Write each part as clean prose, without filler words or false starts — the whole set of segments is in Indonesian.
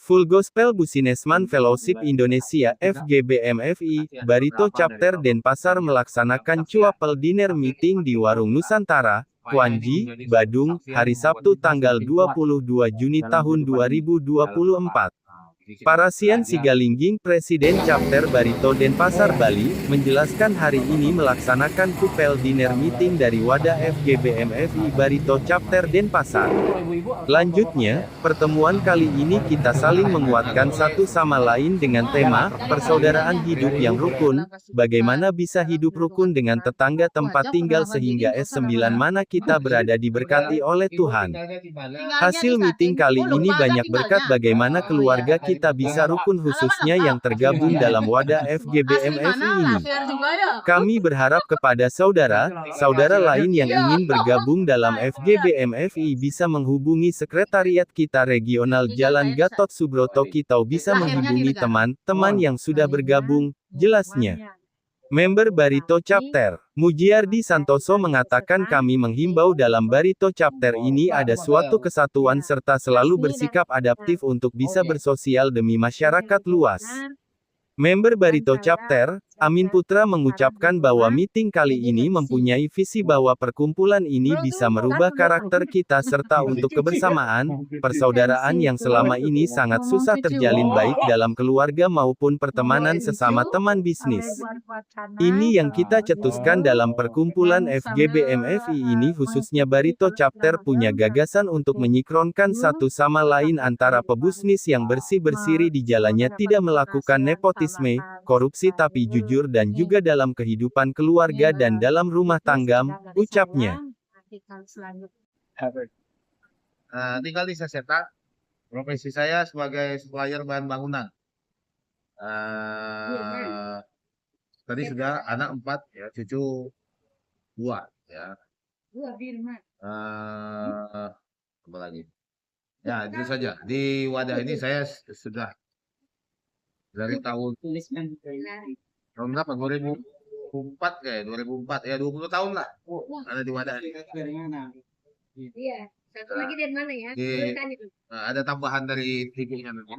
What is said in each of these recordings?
Full Gospel Businessman Fellowship Indonesia FGBMFI, Barito Chapter Denpasar melaksanakan Cuapel Dinner Meeting di Warung Nusantara, Kuanji, Badung, hari Sabtu tanggal 22 Juni tahun 2024. Parasian Sigalingging Presiden Chapter Barito Denpasar Bali, menjelaskan hari ini melaksanakan Kupel Dinner Meeting dari wadah FGBMFI Barito Chapter Denpasar. Lanjutnya, pertemuan kali ini kita saling menguatkan satu sama lain dengan tema, persaudaraan hidup yang rukun, bagaimana bisa hidup rukun dengan tetangga tempat tinggal sehingga S9 mana kita berada diberkati oleh Tuhan. Hasil meeting kali ini banyak berkat bagaimana keluarga kita bisa rukun khususnya yang tergabung dalam wadah FGBMFI ini. Kami berharap kepada saudara lain yang ingin bergabung dalam FGBMFI bisa menghubungi sekretariat kita regional Jalan Gatot Subroto kita bisa menghubungi teman-teman yang sudah bergabung, jelasnya. Member Barito Chapter, Mujiardi Santoso mengatakan kami menghimbau dalam Barito Chapter ini ada suatu kesatuan serta selalu bersikap adaptif untuk bisa bersosial demi masyarakat luas. Member Barito Chapter, Amin Putra mengucapkan bahwa meeting kali ini mempunyai visi bahwa perkumpulan ini bisa merubah karakter kita serta untuk kebersamaan, persaudaraan yang selama ini sangat susah terjalin baik dalam keluarga maupun pertemanan sesama teman bisnis. Ini yang kita cetuskan dalam perkumpulan FGBMFI ini khususnya Barito Chapter punya gagasan untuk menyikronkan satu sama lain antara pebisnis yang bersih-bersih di jalannya tidak melakukan nepotisme, korupsi tapi jujur dan juga dalam kehidupan keluarga dan dalam rumah tangga, ucapnya. Tinggal di Seseta, profesi saya sebagai supplier bahan bangunan. Tadi sudah anak 4, ya, cucu 2, ya. Apa lagi? Ya, itu saja. Di wadah ini saya sudah dari tahun berapa? 2004 kayak 2004 ya 20 tahun lah ada di wadah ini. Iya, satu lagi dari mana ya? Ada tambahan dari TV-nya nanti.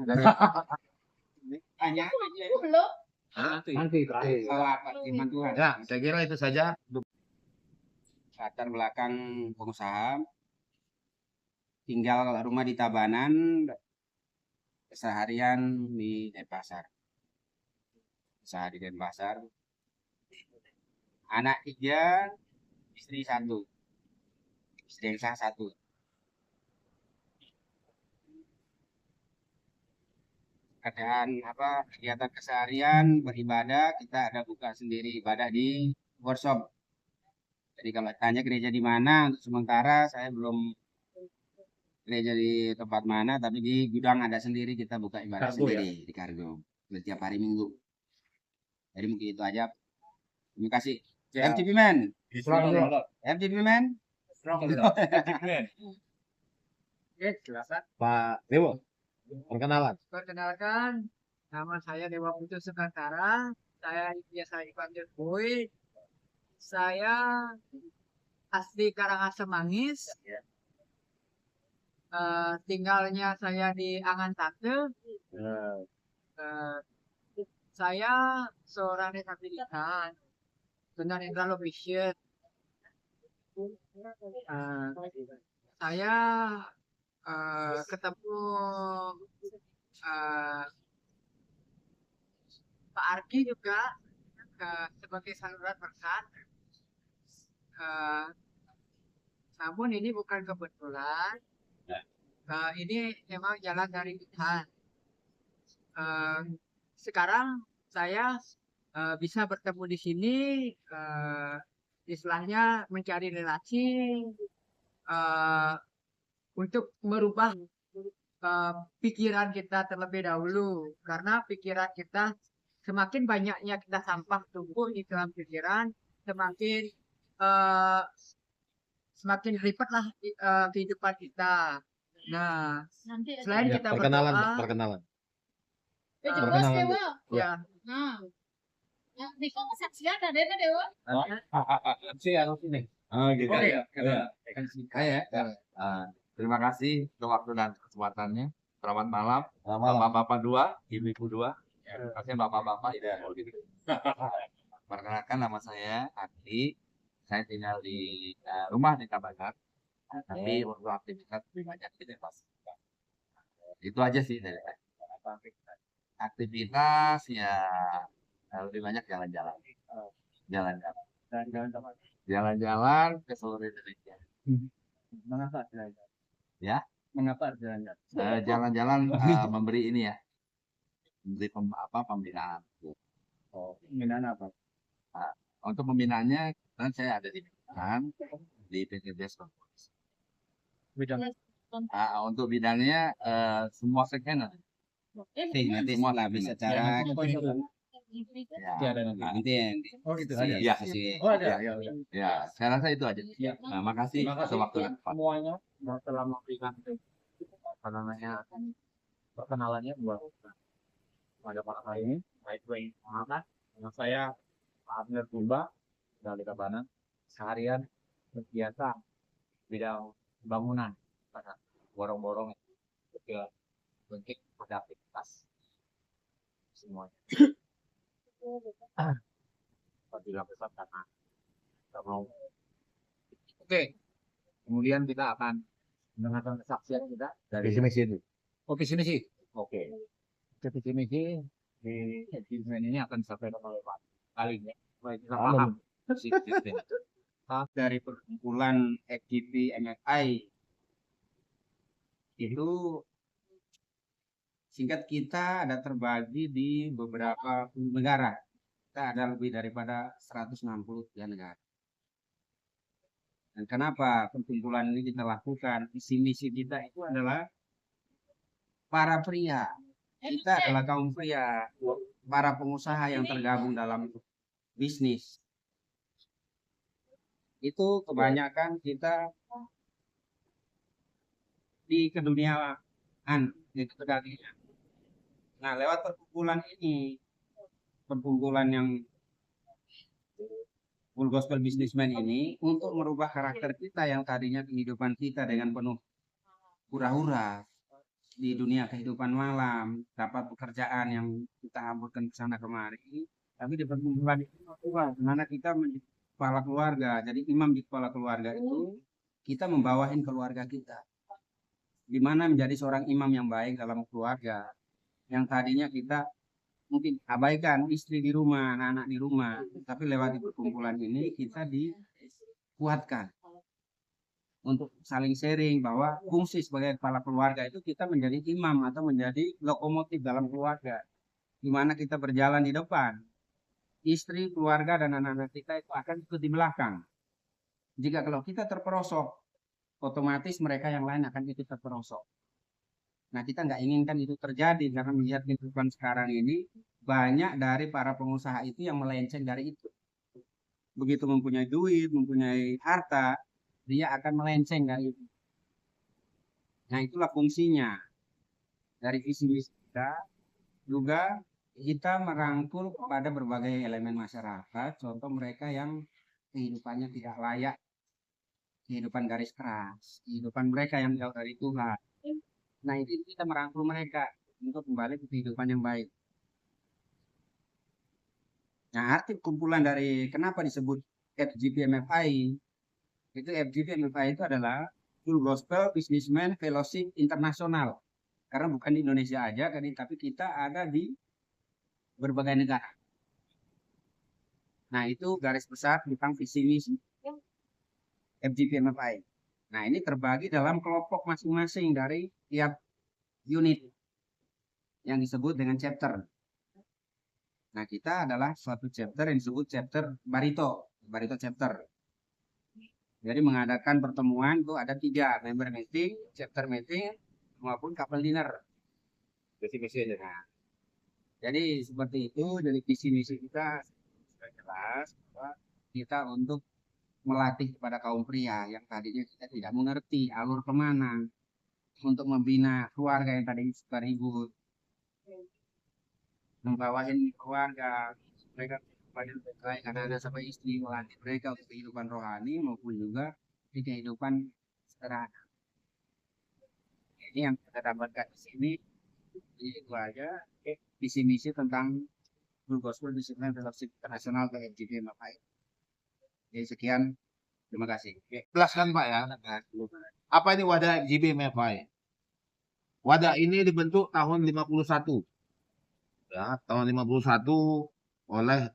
Nanti terakhir. Ya, saya kira itu saja. Latar belakang pengusaha, tinggal rumah di Tabanan, seharian di Denpasar. Usaha di Denpasar. Anak 3, istri 1. Istri yang sah 1. Kegiatan keseharian beribadah, kita ada buka sendiri ibadah di workshop. Jadi kalau tanya gereja di mana, untuk sementara saya belum gereja di tempat mana, tapi di gudang ada sendiri, kita buka ibadah sendiri di Kargo setiap hari Minggu. Jadi mungkin itu aja. Terima kasih. Ya. MTP Man. MTP Man. Oke, silakan. Pak Dewo, perkenalan. Perkenalkan, nama saya Dewa Putu Sukantara. Saya biasa dipanggil Boy. Saya asli Karangasem Mangis. Tinggalnya saya di Angan Tate. Saya seorang disabilitas dengan Indra Low Vision. Saya ketemu Pak Arki juga sebagai saluran berkat. Namun ini bukan kebetulan. Ini memang jalan dari Tuhan. Sekarang saya bisa bertemu di sini, istilahnya mencari relasi untuk merubah pikiran kita terlebih dahulu, karena pikiran kita semakin banyaknya kita sampah tumbuh di dalam pikiran, semakin ribetlah kehidupan kita. Nah, selain kita berdoa, perkenalan. Ya. Terima kasih untuk waktu dan kesempatannya. Selamat malam, bapak-bapak dua, ibu-ibu dua. Kasih bapak-bapak ini. Perkenalkan nama saya Adi. Saya tinggal di rumah di Tabanan. Tapi untuk aktivitas lebih banyak di Depok. Itu aja sih dari saya. Aktivitas ya lebih banyak jalan-jalan. Jalan-jalan. Jalan-jalan ke seluruh Indonesia. Mengapa jalan-jalan? Ya, Mengapa jalan-jalan? jalan-jalan memberi ini ya, memberi pembinaan. Oh, pembinaan apa? Untuk pembinaannya, kan saya ada di binaan di PT Desk. Bidang Untuk bidangnya semua segmen. nanti Semua setelah bisa cara Ya, nanti Oh gitu si- Ya. si- Oh ada. ya, saya rasa itu aja. Ya. Nah, makasih atas waktunya, Pak. Semuanya telah memberikan apa namanya perkenalannya buat pada Pak ini. Baik, maaf. Nama saya Pak Abner Purba dari Tabanan. Seharian berbiasa bidang bangunan, borong-borong kecil bentuk pada aktivitas semuanya. Apabila besar karena kita mau. Oke, kemudian kita akan mendengarkan kesaksian kita dari Visi-misi itu. visi misi. Oke, visi misi di achievement ini akan disampaikan oleh Pak kali ini. Baik, kita paham. dari perkumpulan FGP MFI itu singkat kita ada terbagi di beberapa negara. Kita ada lebih daripada 163 negara. Dan kenapa perkumpulan ini kita lakukan? Visi misi kita itu adalah para pria. Kita adalah kaum pria, para pengusaha yang tergabung dalam bisnis. Itu kebanyakan kita di keduniaan, di kedagingan. Nah, lewat perkumpulan ini, perkumpulan yang Full Gospel Businessman ini, untuk merubah karakter kita yang tadinya kehidupan kita dengan penuh hura-hura di dunia kehidupan malam, dapat pekerjaan yang kita hamburkan ke sana kemari, tapi di perkumpulan itu berubah, karena kita menjadi kepala keluarga, jadi imam di kepala keluarga itu kita membawahin keluarga kita, di mana menjadi seorang imam yang baik dalam keluarga, yang tadinya kita mungkin abaikan istri di rumah, anak-anak di rumah, tapi lewat di perkumpulan ini kita dikuatkan untuk saling sharing bahwa fungsi sebagai kepala keluarga itu kita menjadi imam atau menjadi lokomotif dalam keluarga, di mana kita berjalan di depan, istri, keluarga, dan anak-anak kita itu akan ikut di belakang. Jika kalau kita terperosok, otomatis mereka yang lain akan ikut terperosok. Nah, kita nggak inginkan itu terjadi karena melihat kehidupan sekarang ini banyak dari para pengusaha itu yang melenceng dari itu. Begitu mempunyai duit, mempunyai harta, dia akan melenceng dari itu. Nah, itulah fungsinya dari visi misi kita. Juga kita merangkul kepada berbagai elemen masyarakat, contoh mereka yang kehidupannya tidak layak, kehidupan garis keras, kehidupan mereka yang jauh dari Tuhan. Nah, itu kita merangkul mereka untuk kembali ke kehidupan yang baik. Nah, arti kumpulan dari kenapa disebut FGPMFI, itu FGPMFI itu adalah Full Gospel Businessman Fellowship Internasional. Karena bukan di Indonesia aja, tapi kita ada di berbagai negara. Nah, itu garis besar tentang visi misi FGPMFI. Nah, ini terbagi dalam kelompok masing-masing dari tiap unit yang disebut dengan chapter. Nah, kita adalah suatu chapter yang disebut chapter Barito chapter. Jadi mengadakan pertemuan itu ada 3, member meeting, chapter meeting, maupun couple dinner. Visi-misi aja. Nah, jadi seperti itu, jadi visi misi kita sudah jelas bahwa kita untuk melatih kepada kaum pria yang tadinya kita tidak mengerti alur kemana untuk membina keluarga yang tadi suka ribut, membawain keluarga mereka pada baik anak-anak sampai istri, melatih mereka untuk kehidupan rohani maupun juga di kehidupan sederhana. ini yang kita dapatkan di sini. Jadi itu aja visi-misi tentang Blue Gospel Discipline Fellowship Internasional ke FGB MFI. Jadi sekian, terima kasih. Jelaskan Pak ya. Apa ini wadah FGB MFI? Wadah ini dibentuk tahun 51. Ya, tahun 51 oleh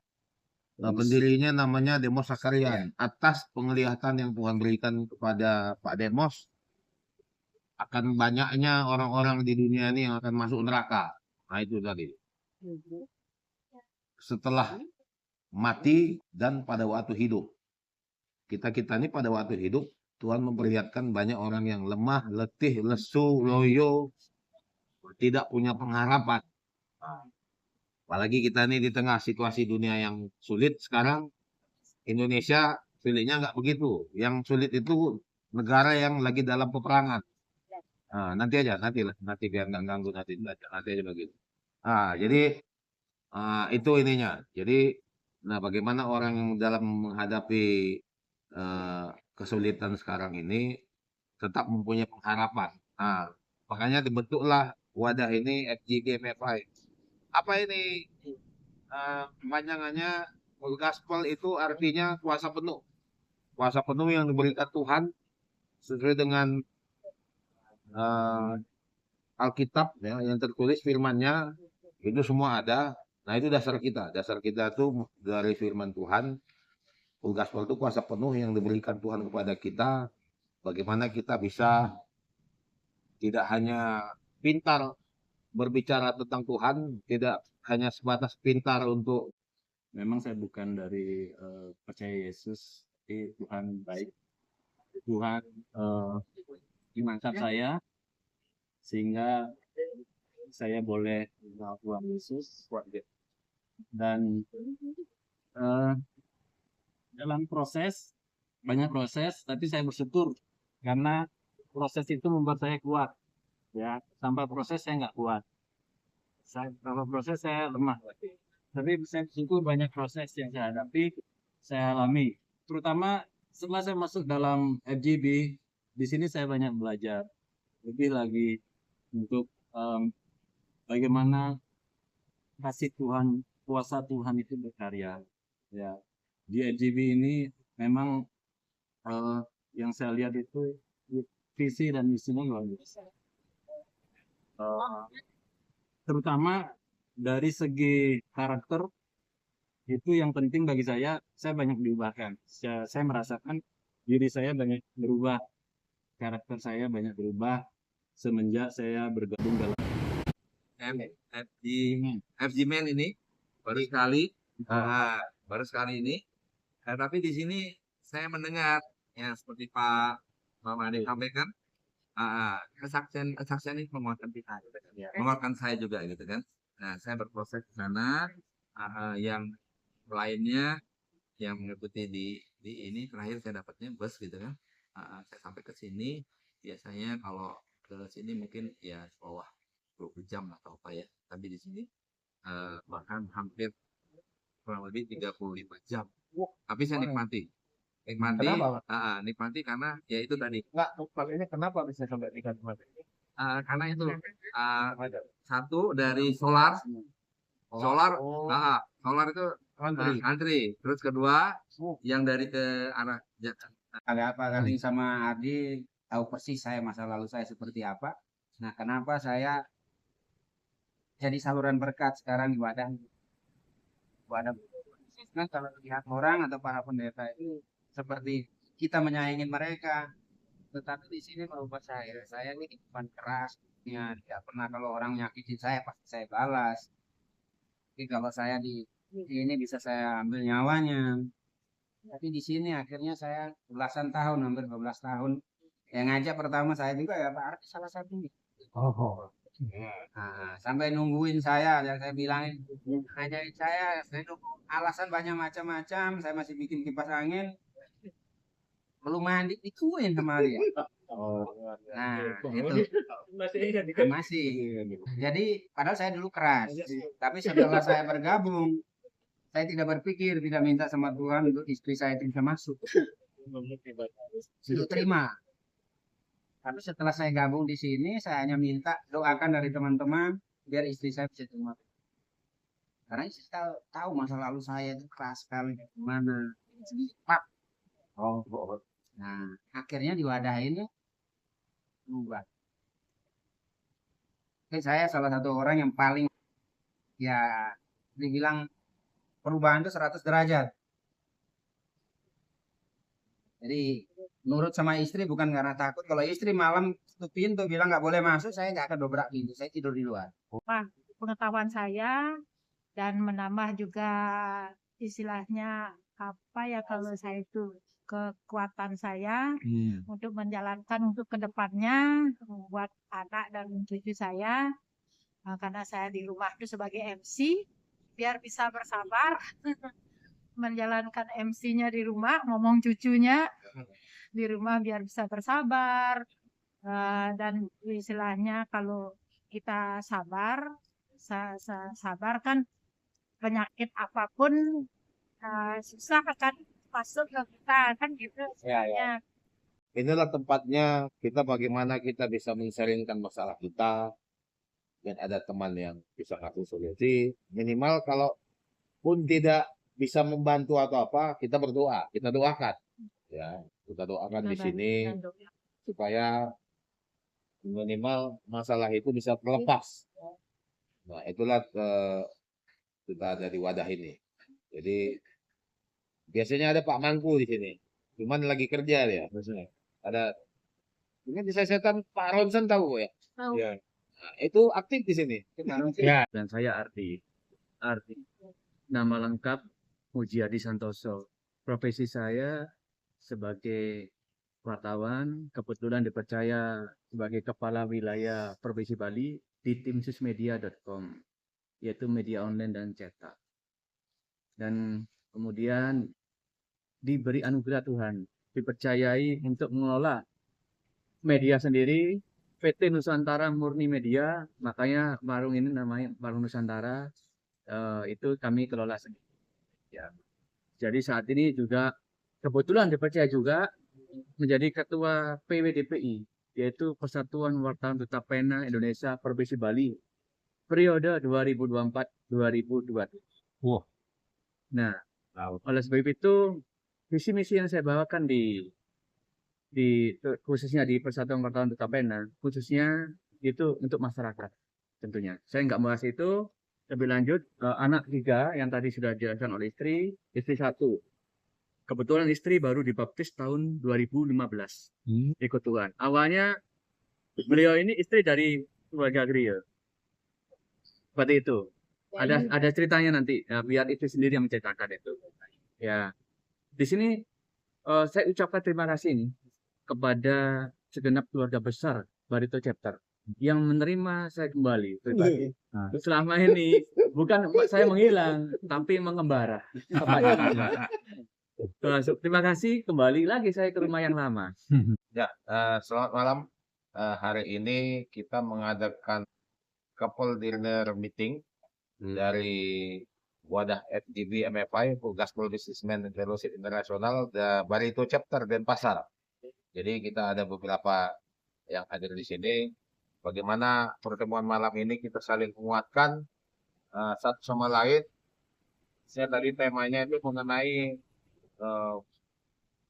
pendirinya namanya Demos Sakarian. Atas penglihatan yang Tuhan berikan kepada Pak Demos, akan banyaknya orang-orang di dunia ini yang akan masuk neraka. Nah itu tadi. Setelah mati dan pada waktu hidup. Kita ini pada waktu hidup, Tuhan memperlihatkan banyak orang yang lemah, letih, lesu, loyo, tidak punya pengharapan. Apalagi kita ini di tengah situasi dunia yang sulit sekarang, Indonesia sulitnya nggak begitu. Yang sulit itu negara yang lagi dalam peperangan. Nah, nanti biar nggak ganggu nanti aja begitu. Nah, jadi itu ininya. Jadi, nah bagaimana orang dalam menghadapi kesulitan sekarang ini tetap mempunyai pengharapan. Nah, makanya dibentuklah wadah ini FGB MFI. Apa ini? Kepanjangannya gospel itu artinya kuasa penuh. Kuasa penuh yang diberikan Tuhan sesuai dengan Alkitab ya, yang tertulis firman-Nya itu semua ada. Nah, itu dasar kita. Dasar kita itu dari firman Tuhan. Gospel itu kuasa penuh yang diberikan Tuhan kepada kita. Bagaimana kita bisa tidak hanya pintar berbicara tentang Tuhan, tidak hanya sebatas pintar untuk memang saya bukan dari percaya Yesus, tapi Tuhan baik. Tuhan mengangkat saya sehingga saya boleh mengenal Tuhan Yesus dan dalam proses banyak proses, tapi saya bersyukur karena proses itu membuat saya kuat. Ya, tanpa proses saya nggak kuat. Tanpa proses saya lemah. Tapi saya bersyukur banyak proses yang saya hadapi, saya alami. Terutama setelah saya masuk dalam FGB, di sini saya banyak belajar. Lebih lagi untuk bagaimana kasih Tuhan, kuasa Tuhan itu berkarya. Ya, di FGB ini memang yang saya lihat itu visi dan misinya luar biasa. Terutama dari segi karakter itu yang penting bagi saya banyak diubahkan. Saya merasakan diri saya banyak berubah, karakter saya banyak berubah semenjak saya bergabung dalam FG Men ini baru sekali ini. Tapi di sini saya mendengar yang seperti Pak Mamadi sampaikan. Kesaksian ini menguatkan kita, menguatkan saya juga gitu kan. Nah, saya berproses ke sana, yang lainnya yang mengikuti di ini terakhir saya dapatnya bus gitu kan. Saya sampai ke sini, biasanya kalau ke sini mungkin ya bawah 20 jam atau apa ya. Tapi di sini bahkan hampir kurang lebih 35 jam. Tapi saya nikmati. Nikmati karena ya itu tadi. Makanya kenapa bisa sampai nikmati? Karena itu satu dari solar itu antri. Terus kedua yang dari ke arah Ada apa kali sama Ardi tahu persis saya masa lalu saya seperti apa. Nah, kenapa saya jadi saluran berkat sekarang di wadah. Nah, kalau lihat orang atau para pendeta itu seperti kita menyayangi mereka, tetapi di sini merubah saya ini kehidupan keras ya, tidak pernah kalau orang nyakitin saya pasti saya balas. Tapi kalau saya di ini bisa saya ambil nyawanya. Tapi di sini akhirnya saya belasan tahun, hampir 12 tahun. Yang ngajak pertama saya juga ya Pak Arti salah satunya. Nah, sampai nungguin saya yang saya bilangin ngajarin saya nunggu alasan banyak macam-macam, saya masih bikin kipas angin. Belum mandi dikuin sama dia. Nah, itu masih. Jadi padahal saya dulu keras. Tapi setelah saya bergabung, saya tidak berpikir, tidak minta sama Tuhan untuk istri saya itu bisa masuk. Sudah terima. Tapi setelah saya gabung di sini, saya hanya minta doakan dari teman-teman biar istri saya bisa terima. Karena istri tahu masa lalu saya itu keras sekali, gimana. Pak. Oh, Nah, akhirnya di wadah ini berubah. Oke, saya salah satu orang yang paling ya dibilang perubahan itu 100 derajat. Jadi nurut sama istri bukan karena takut. Kalau istri malam tutup pintu bilang nggak boleh masuk, saya nggak akan dobrak pintu. Saya tidur di luar. Pengetahuan saya dan menambah juga istilahnya apa ya kalau saya itu kekuatan saya untuk menjalankan untuk kedepannya buat anak dan cucu saya. Karena saya di rumah itu sebagai MC biar bisa bersabar menjalankan MC-nya di rumah, ngomong cucunya di rumah biar bisa bersabar. Dan istilahnya kalau kita sabar kan penyakit apapun susah akan masuk ke kita kan gitu istilahnya. inilah tempatnya kita bagaimana kita bisa men-sharingkan masalah kita dan ada teman yang bisa kasih solusi. Minimal kalau pun tidak bisa membantu atau apa, kita berdoa, kita doakan. Ya, kita doakan di sini supaya minimal masalah itu bisa terlepas. Nah, itulah kita ada di wadah ini. Jadi biasanya ada Pak Mangku di sini. Cuman lagi kerja dia. Ada mungkin bisa setan Pak Ronson tahu ya? Tahu. Ya. Nah, itu aktif di sini. Ya, dan saya Ardi. Nama lengkap Mujiadi Santoso. Profesi saya sebagai wartawan, kebetulan dipercaya sebagai kepala wilayah Provinsi Bali di timsusmedia.com, yaitu media online dan cetak. Dan kemudian diberi anugerah Tuhan, dipercayai untuk mengelola media sendiri, PT Nusantara Murni Media, makanya warung ini namanya Warung Nusantara, itu kami kelola sendiri. Ya. Jadi saat ini juga kebetulan dipercaya juga menjadi ketua PWDPI, yaitu Persatuan Wartawan Duta Pena Indonesia Provinsi Bali, periode 2024-2027. Wah. Nah, oleh sebab itu visi misi yang saya bawakan di khususnya di Persatuan Wartawan Duta Pena, khususnya itu untuk masyarakat tentunya. Saya nggak bahas itu lebih lanjut. Anak 3 yang tadi sudah dijelaskan oleh istri 1. Kebetulan istri baru dibaptis tahun 2015 ikut Tuhan. Awalnya beliau ini istri dari keluarga Griya. Seperti itu. Ada ceritanya nanti, biar istri sendiri yang menceritakan itu. Ya, di sini saya ucapkan terima kasih nih kepada segenap keluarga besar Barito Chapter yang menerima saya kembali pribadi. Selama ini bukan saya menghilang, tapi mengembara. Terima kasih, kembali lagi saya ke rumah yang lama. Ya, selamat malam. Hari ini kita mengadakan couple dinner meeting dari wadah FGB MFI, Gospel Businessman Fellowship Internasional, Barito Chapter Denpasar. Jadi kita ada beberapa yang hadir di sini. Bagaimana pertemuan malam ini kita saling menguatkan satu sama lain. Saya tadi temanya itu mengenai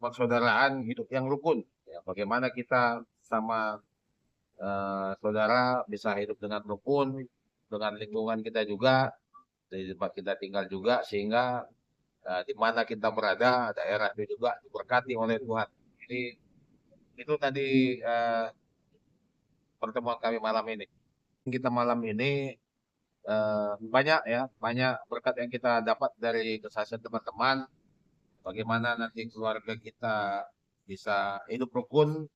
persaudaraan hidup yang rukun. Ya, bagaimana kita sama saudara bisa hidup dengan rukun, dengan lingkungan kita juga, di tempat kita tinggal juga, sehingga di mana kita berada, daerah itu juga diberkati oleh Tuhan. Jadi itu tadi pertemuan kami malam ini. Kita malam ini banyak berkat yang kita dapat dari kesaksian teman-teman. Bagaimana nanti keluarga kita bisa hidup rukun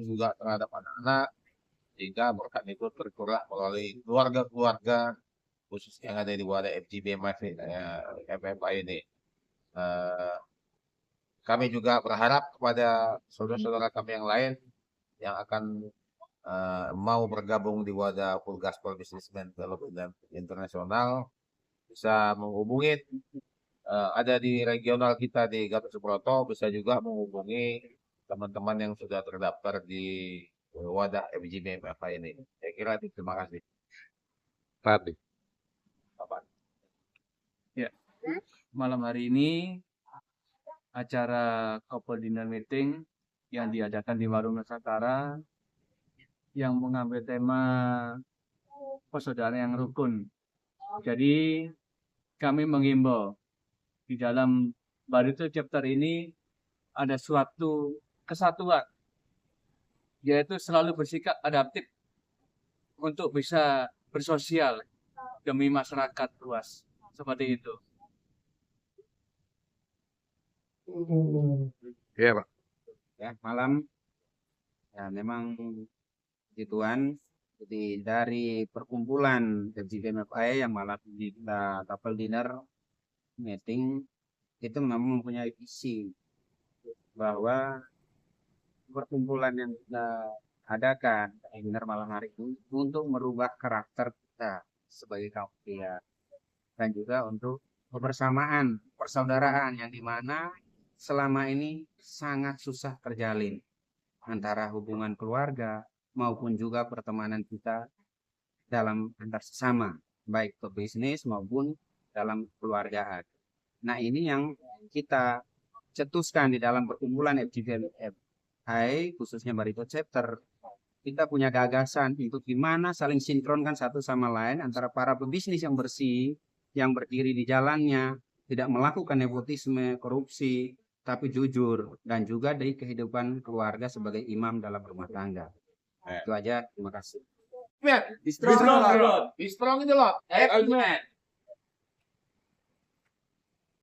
juga terhadap anak-anak, sehingga berkat itu tercurah melalui keluarga-keluarga khusus yang ada di wadah FGB MFI ini. Kami juga berharap kepada saudara-saudara kami yang lain yang akan mau bergabung di wadah Full Gospel Businessman Fellowship Internasional bisa menghubungi ada di regional kita di Gatot Subroto, bisa juga menghubungi teman-teman yang sudah terdaftar di wadah FGBMFA ini. Saya kira itu, terima kasih. Tadi. Bapak. Malam hari ini acara couple dinner meeting yang diadakan di Warung Nusantara yang mengambil tema persaudaraan yang rukun. Jadi kami menghimbau di dalam Barito chapter ini ada suatu kesatuan, yaitu selalu bersikap adaptif untuk bisa bersosial demi masyarakat luas. Seperti itu. Iya, Pak. Ya, malam. Ya, memang gituan. Jadi dari perkumpulan FGBMFA yang malam kita couple dinner meeting itu memang mempunyai visi bahwa perkumpulan yang kita adakan dinner malam hari ini untuk merubah karakter kita sebagai kaum pria dan juga untuk kebersamaan, persaudaraan yang dimana selama ini sangat susah terjalin antara hubungan keluarga maupun juga pertemanan kita dalam antar sesama, baik pebisnis maupun dalam keluargaan. Nah, ini yang kita cetuskan di dalam perkumpulan FGBMFA, khususnya Barito Chapter. Kita punya gagasan untuk gimana saling sinkronkan satu sama lain antara para pebisnis yang bersih, yang berdiri di jalannya, tidak melakukan nepotisme, korupsi, tapi jujur, dan juga dari kehidupan keluarga sebagai imam dalam rumah tangga. Itu aja, terima kasih. Be strong itu loh.